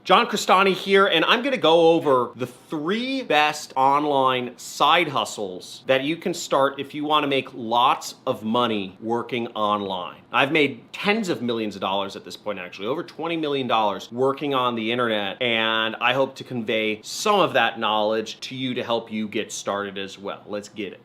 John Crestani here, and I'm going to go over the 3 best online side hustles that you can start if you want to make lots of money working online. I've made tens of millions of dollars at this point, actually, over $20 million working on the internet, and I hope to convey some of that knowledge to you to help you get started as well. Let's get it.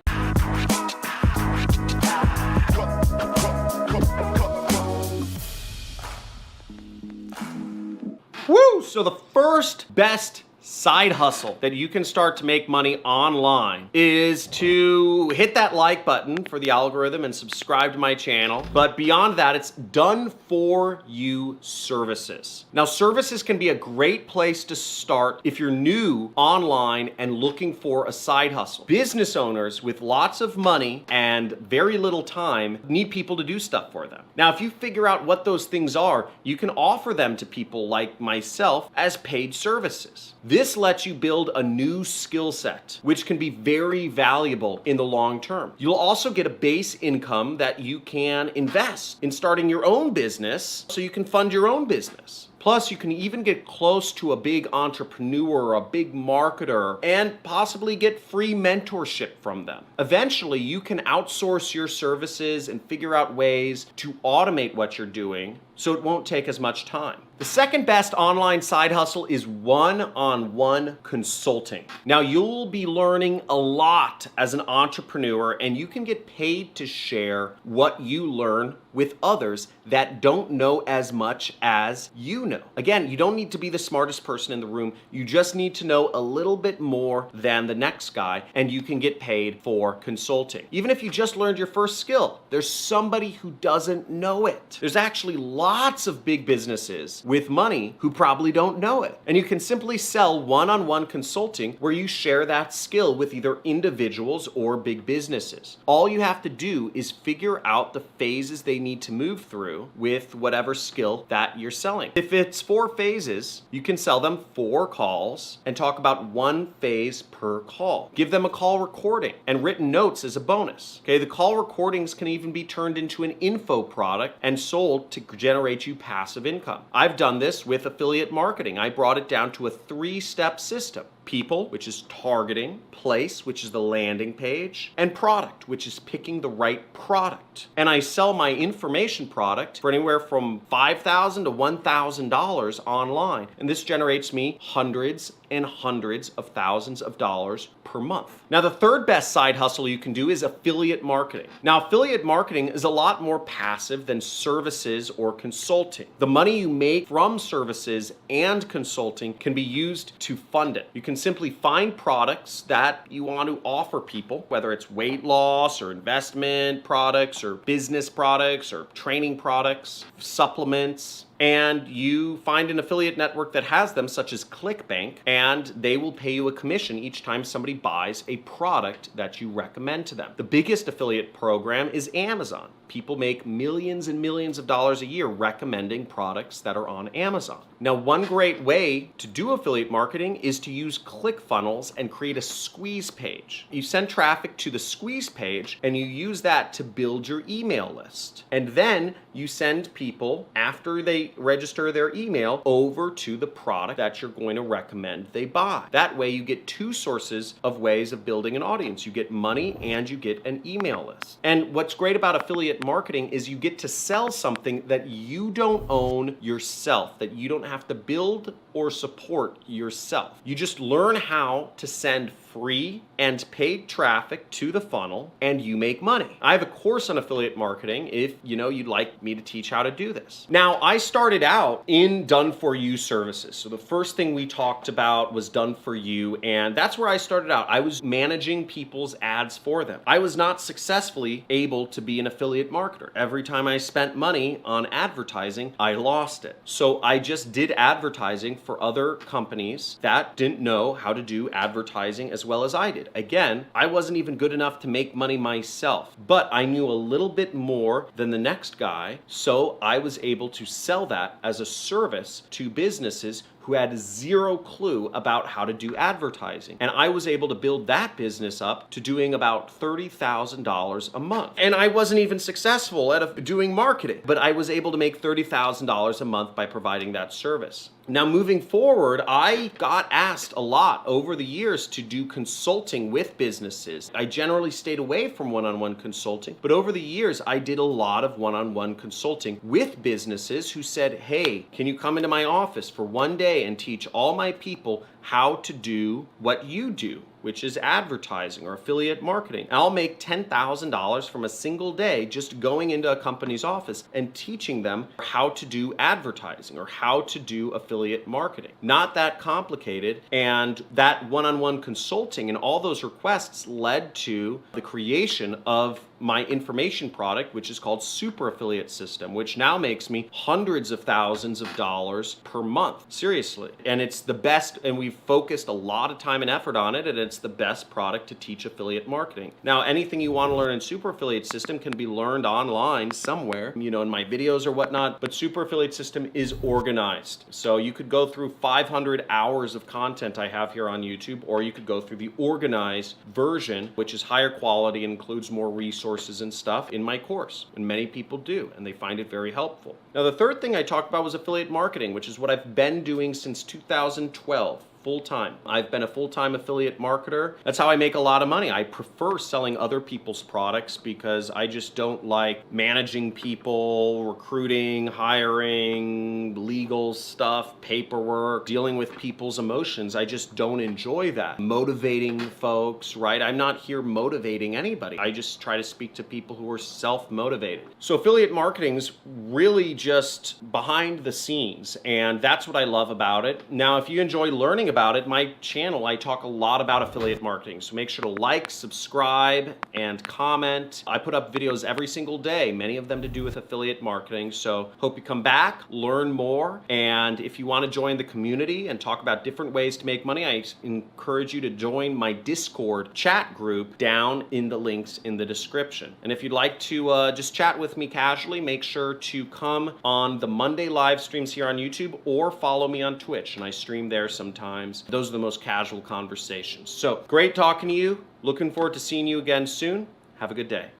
Woo! So the first best side hustle that you can start to make money online is to hit that like button for the algorithm and subscribe to my channel. But beyond that, it's done for you services. Now, services can be a great place to start if you're new online and looking for a side hustle. Business owners with lots of money and very little time need people to do stuff for them. Now, if you figure out what those things are, you can offer them to people like myself as paid services. This lets you build a new skill set, which can be very valuable in the long term. You'll also get a base income that you can invest in starting your own business so you can fund your own business. Plus, you can even get close to a big entrepreneur, a big marketer, and possibly get free mentorship from them. Eventually, you can outsource your services and figure out ways to automate what you're doing so it won't take as much time. The second best online side hustle is one-on-one consulting. Now, you'll be learning a lot as an entrepreneur, and you can get paid to share what you learn with others that don't know as much as you know. Again, you don't need to be the smartest person in the room. You just need to know a little bit more than the next guy, and you can get paid for consulting. Even if you just learned your first skill, there's somebody who doesn't know it. There's actually lots of big businesses with money who probably don't know it. And you can simply sell one-on-one consulting where you share that skill with either individuals or big businesses. All you have to do is figure out the phases they need to move through with whatever skill that you're selling. If it's 4 phases, you can sell them 4 calls and talk about 1 phase per call. Give them a call recording and written notes as a bonus. Okay, the call recordings can even be turned into an info product and sold to generate you passive income. I've done this with affiliate marketing. I brought it down to a 3-step system. People, which is targeting, place, which is the landing page, and product, which is picking the right product. And I sell my information product for anywhere from $5,000 to $1,000 online. And this generates me hundreds and hundreds of thousands of dollars per month. Now, the third best side hustle you can do is affiliate marketing. Now, affiliate marketing is a lot more passive than services or consulting. The money you make from services and consulting can be used to fund it. You can simply find products that you want to offer people, whether it's weight loss or investment products or business products or training products, supplements, and you find an affiliate network that has them, such as ClickBank, and they will pay you a commission each time somebody buys a product that you recommend to them. The biggest affiliate program is Amazon. People make millions and millions of dollars a year recommending products that are on Amazon. Now, one great way to do affiliate marketing is to use ClickFunnels and create a squeeze page. You send traffic to the squeeze page and you use that to build your email list. And then you send people, after they register their email, over to the product that you're going to recommend they buy. That way you get 2 sources of ways of building an audience. You get money and you get an email list. And what's great about affiliate marketing is you get to sell something that you don't own yourself, that you don't have to build or support yourself. You just learn how to send free and paid traffic to the funnel and you make money. I have a course on affiliate marketing if you'd like me to teach how to do this. Now, I started out in done for you services. So the first thing we talked about was done for you, and that's where I started out. I was managing people's ads for them. I was not successfully able to be an affiliate marketer. Every time I spent money on advertising, I lost it. So I just did advertising for other companies that didn't know how to do advertising as well as I did. Again, I wasn't even good enough to make money myself, but I knew a little bit more than the next guy, so I was able to sell that as a service to businesses who had zero clue about how to do advertising. And I was able to build that business up to doing about $30,000 a month. And I wasn't even successful at doing marketing, but I was able to make $30,000 a month by providing that service. Now, moving forward, I got asked a lot over the years to do consulting with businesses. I generally stayed away from one-on-one consulting, but over the years, I did a lot of one-on-one consulting with businesses who said, hey, can you come into my office for one day and teach all my people how to do what you do, which is advertising or affiliate marketing. And I'll make $10,000 from a single day just going into a company's office and teaching them how to do advertising or how to do affiliate marketing. Not that complicated. And that one-on-one consulting and all those requests led to the creation of my information product, which is called Super Affiliate System, which now makes me hundreds of thousands of dollars per month. Seriously. And it's the best, and we've focused a lot of time and effort on it, and it's the best product to teach affiliate marketing. Now, anything you want to learn in Super Affiliate System can be learned online somewhere, in my videos or whatnot, but Super Affiliate System is organized. So you could go through 500 hours of content I have here on YouTube, or you could go through the organized version, which is higher quality and includes more resources and stuff in my course. And many people do, and they find it very helpful. Now, the third thing I talked about was affiliate marketing, which is what I've been doing since 2012. Full-time. I've been a full-time affiliate marketer. That's how I make a lot of money. I prefer selling other people's products because I just don't like managing people, recruiting, hiring, legal stuff, paperwork, dealing with people's emotions. I just don't enjoy that. Motivating folks, right? I'm not here motivating anybody. I just try to speak to people who are self-motivated. So affiliate marketing's really just behind the scenes, and that's what I love about it. Now, if you enjoy learning about it, my channel, I talk a lot about affiliate marketing. So make sure to like, subscribe, and comment. I put up videos every single day, many of them to do with affiliate marketing. So hope you come back, learn more. And if you want to join the community and talk about different ways to make money, I encourage you to join my Discord chat group down in the links in the description. And if you'd like to just chat with me casually, make sure to come on the Monday live streams here on YouTube or follow me on Twitch, and I stream there sometimes. Those are the most casual conversations. So great talking to you. Looking forward to seeing you again soon. Have a good day.